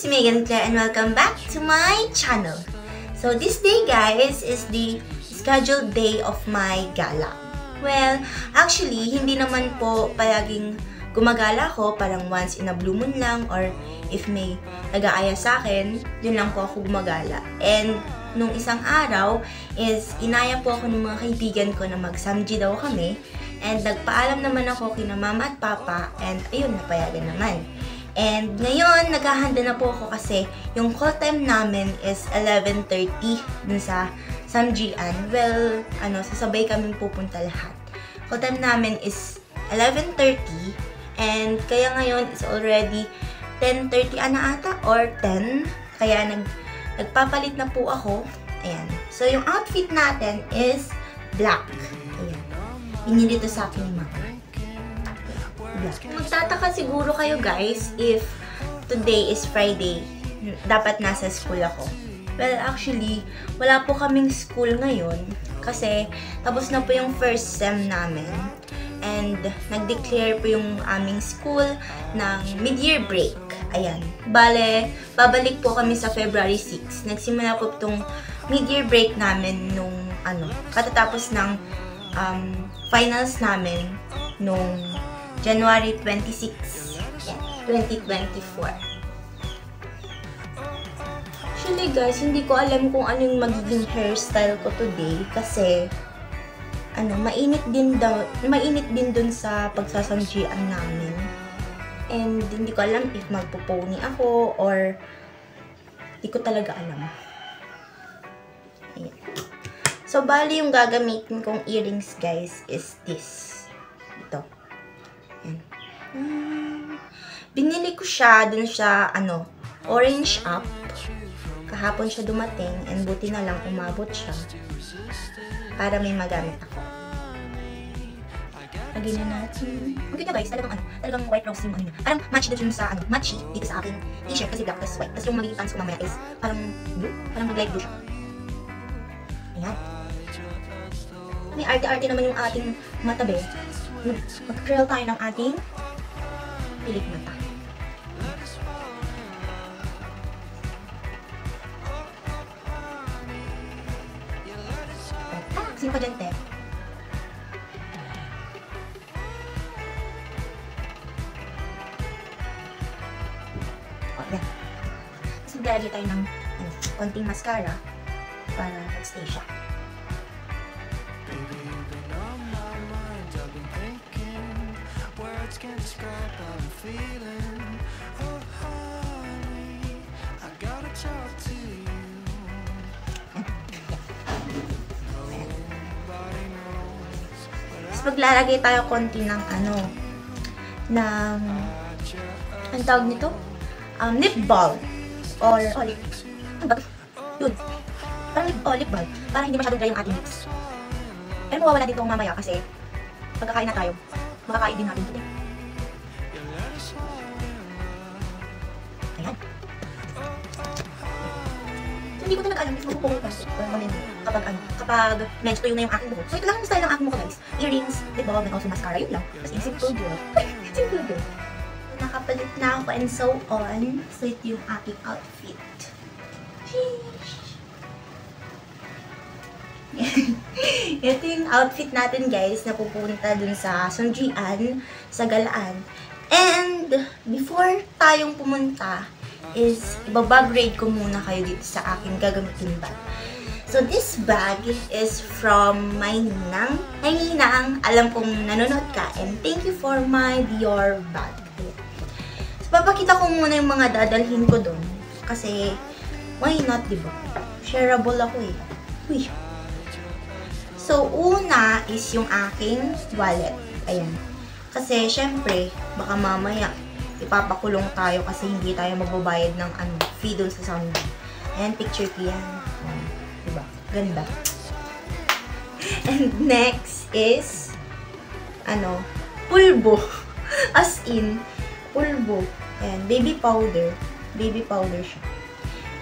it's Megan Claire and welcome back to my channel. So this day guys is the scheduled day of my gala. Well, actually, hindi naman po palaging gumagala ko, parang once in a blue moon lang or if may nag-aaya sa akin, yun lang po ako gumagala. And nung isang araw is inaya po ako ng mga kaibigan ko na mag-samji daw kami. And nagpaalam naman ako kina mama at papa and ayun, napayagan naman. And ngayon, naghahanda na po ako kasi yung call time namin is 11:30 dun sa samjian. Well, sasabay kami pupunta lahat. Call time namin is 11:30 and kaya ngayon is already 10:30 na ata or 10. Kaya nagpapalit na po ako. Ayan. So, yung outfit natin is black. Ayan. Binili to sa akin ni mama. Magtataka siguro kayo guys if today is Friday. Dapat nasa school ako. Well, actually, wala po kaming school ngayon kasi tapos na po yung first sem namin. And nag-declare po yung aming school ng mid-year break. Ayan. Bale, babalik po kami sa February 6. Nagsimula po itong mid-year break namin nung katatapos ng finals namin nung January 26, 2024. Actually guys, hindi ko alam kung ano yung magiging hairstyle ko today kasi mainit din dun sa pagsasamjian namin. And hindi ko alam if magpo-pony ako or hindi ko talaga alam. Ayan. So, bali yung gagamitin kong earrings, guys, is this. Ito. Ayan. Binili ko siya dun sa, orange up. Kahapon siya dumating, and buti na lang umabot siya. Para may magamit ako. Lagyan na natin. Ang ganda guys, talagang white rose yung Parang matchy dun sa, matchy dito sa aking t-shirt kasi black tas white. Tapos yung magiging pants ko mamaya is parang blue. Parang mag-light blue siya. Ayan. May arte-arte naman yung ating mata, be. Mag-curl tayo ng ating pilik mata. Sino ka dyan, te? O, yan. Tapos maglalagay tayo ng konting mascara para mag-stay siya. Maglalagay tayo konti ng ang tawag nito? Lip balm or lip. Ano ba? Yun. Parang lip balm. Para hindi masyadong dry yung ating lips. Pero mawawala dito mamaya kasi pagkakain na tayo, makakain din natin ito. Ayan. So, hindi ko talaga alam if magpupungol pa or mamindi kapag medyo tuyo na yung aking buhok. So, ito lang yung style ng aking mukha guys. Earrings, lip balm, and also mascara. Yun lang. Tapos yung simple girl. Simple girl. Nakapalit na ako and so on. So, ito yung aking outfit. Ito yung outfit natin guys na pupunta dun sa samjian, sa galaan. And before tayong pumunta is ibabag-grade ko muna kayo dito sa aking gagamitin bag. So this bag is from my ninang. Hi ninang, alam kong nanonood ka and thank you for my Dior bag. So papakita ko muna yung mga dadalhin ko dun kasi why not, diba? Shareable ako eh. Uy. So, una is yung aking wallet. Ayan. Kasi, syempre, baka mamaya, ipapakulong tayo kasi hindi tayo magbabayad ng fee dun sa samji. Ayan, picture ko yan. Diba? Ganda. And next is, pulbo. As in, pulbo. Ayan, baby powder. Baby powder siya.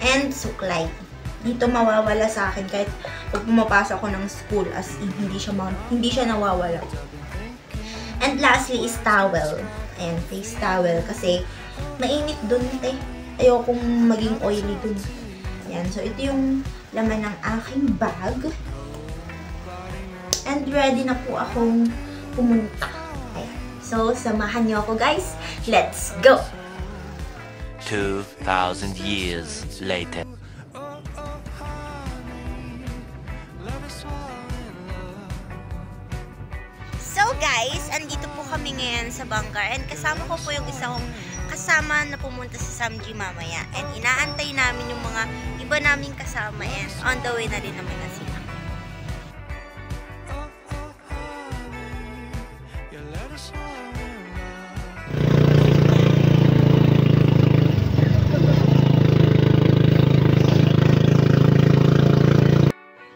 And suklay. Dito mawawala sa akin kahit pag pumapasok ako ng school, as in, hindi siya nawawala. And lastly is towel. Ayan, face towel. Kasi mainit dun, te. ayokong maging oily dun. Ayan, so ito yung laman ng aking bag. And ready na po akong pumunta. Ayan. So, samahan niyo ako guys. Let's go! 2,000 years later. So guys, andito po kami ngayon sa bunker and kasama ko po yung isang kasama na pumunta sa Samji mamaya. And inaantay namin yung mga iba naming kasama and on the way na din naman na sila.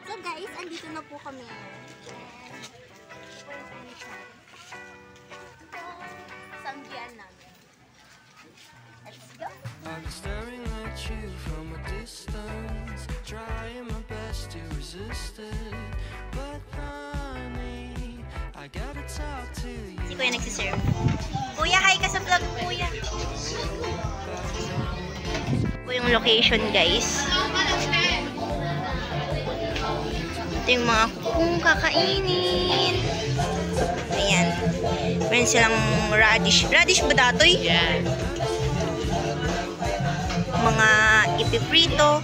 So guys, andito na po kami. Samjian namin. Let's go! I've been staring at you from a distance, trying my best to resist it. But honey, I gotta talk to you. Si Kuya nagsiserve. Kuya, hi ka sa vlog, Kuya. Ito yung location, guys. Ito yung mga kung kakainin. Ayan. Meron silang radish. Radish ba datoy? Yeah. Mga ipiprito.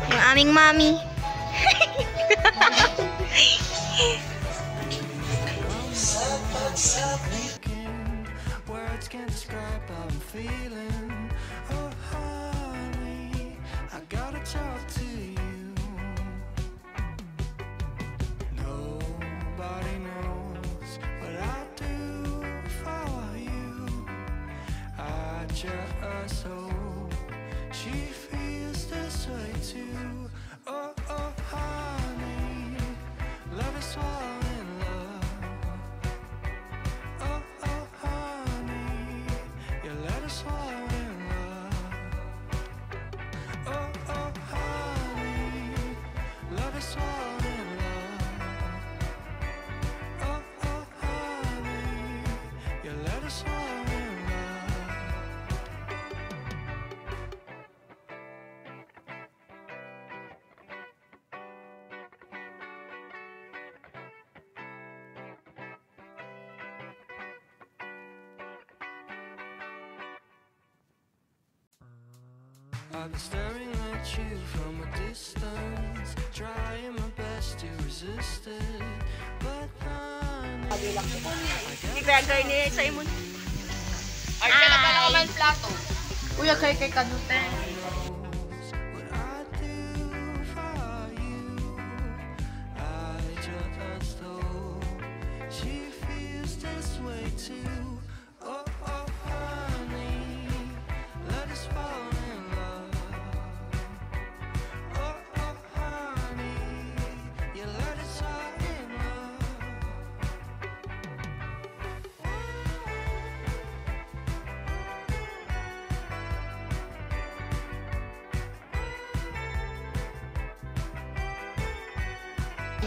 Yung aming mami. Words can't describe how I'm feeling. Oh honey, I gotta talk to you. Nobody knows what I do for you. I just hope she feels this way too. Oh honey, love is all in love. Oh honey, you let us fall in love. Oh honey, love is all in love. Oh honey, you let us fall in love. I've been staring at you from a distance, trying my best to resist it. But honey, Si Gregor ni Simon. Ay, kailan ka naman plato? Kuya, kay Kanute. knows what I do for you. I just hope she feels this way too. Oh honey, let us fall in love. Oh honey, you let us fall in love.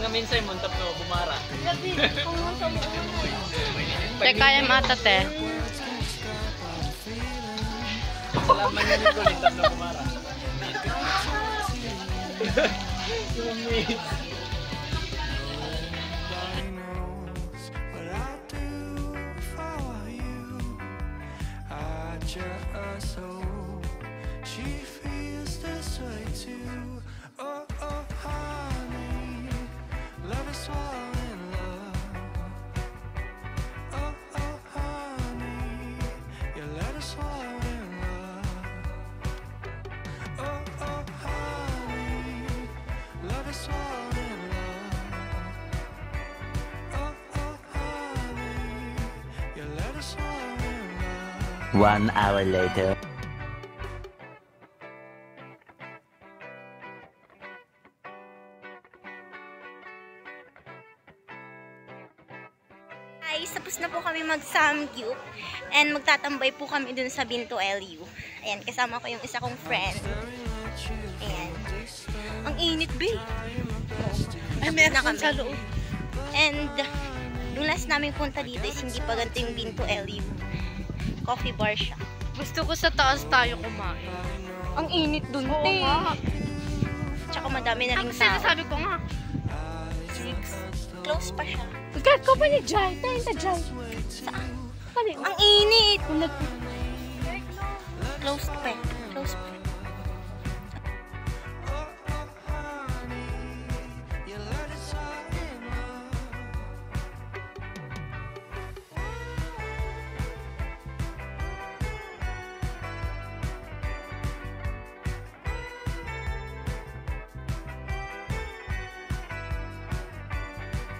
Nga minsan mo tapno bumara. Te kaya mata te. Salamat niyo ko ulit tapno bumara. Nobody knows what I do for you. I just hope she feels this way too. Oh honey, love is all in love. Oh honey, you let us fall in love. Oh honey, love is all in love. Oh honey, you let us fall in love. 1 hour later. Guys, tapos Tapos na po kami mag-Samgyup and magtatambay po kami dun sa Binto LU. Ayan, kasama ko yung isa kong friend. Ayan. Ang init, be. Ay, meron sa loob. And yung last namin punta dito is hindi pa ganito yung Binto LU. Coffee bar siya. Gusto ko sa taas tayo kumain. Ang init dun, Oo te. nga. Tsaka madami na rin Ang tao. sinasabi ko nga. Close pa siya. Ikaw ko pa ni Jai. Tayo sa Jai. Saan? Kali. Ang init! Close pa. Close pa.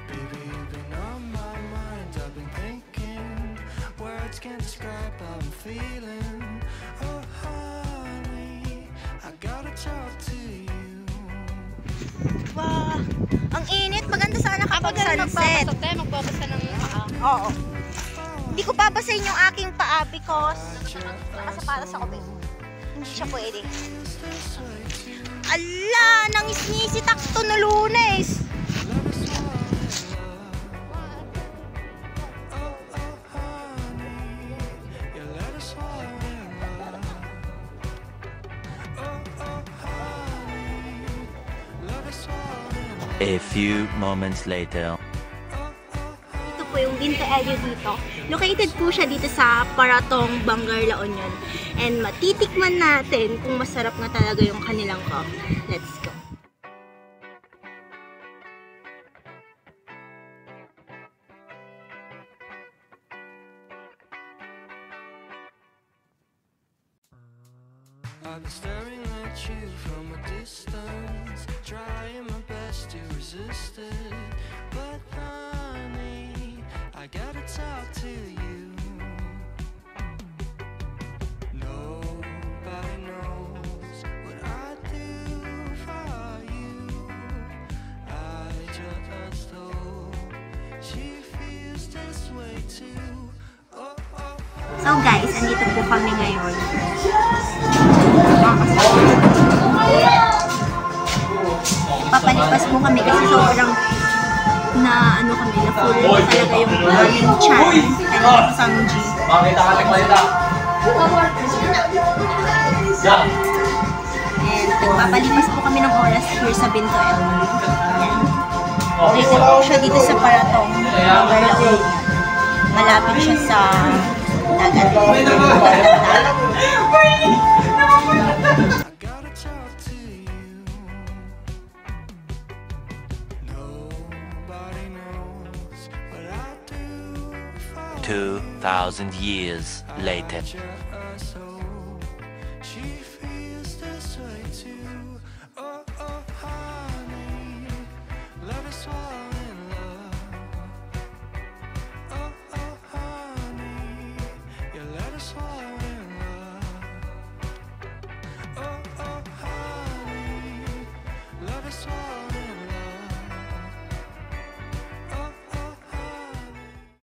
Baby, you've been on my mind. I've been thinking. Words can't describe how I'm feeling. Oh, honey, I gotta talk to you. Wow! Ang init! Maganda sana Ako kapag din sunset. magpapasok tayo. Magbabasa ng paa. Oo. Hindi ko babasahin yung aking paa because nakasapatos ako, babe. Hindi siya pwede. Ala! Nangis-ngisi takto na Lunes! You let us fall in love. Oh, honey, let us fall in love. A few moments later. Ito po yung Binto LU dito. Located po siya dito sa Paratong, Bangar, La Union. And matitikman natin kung masarap na talaga yung kanilang coffee. Let's go. I've been staring at you from a distance, trying my best to resist it. But honey, I gotta talk to you. Nobody knows what I do for you. I just hope she feels this way too. Oh, oh. So guys, andito po kami ngayon. Papalipas po kami kasi sobrang na ano kami, na full talaga yung aming chan and samji. And nagpapalipas po kami ng oras here sa Binto LU. Ayan. Dito po siya dito sa Paratong, Bangar, La Union. Malapit siya sa dagat. I gotta talk to you. Nobody knows what I do for 2,000 years later. just so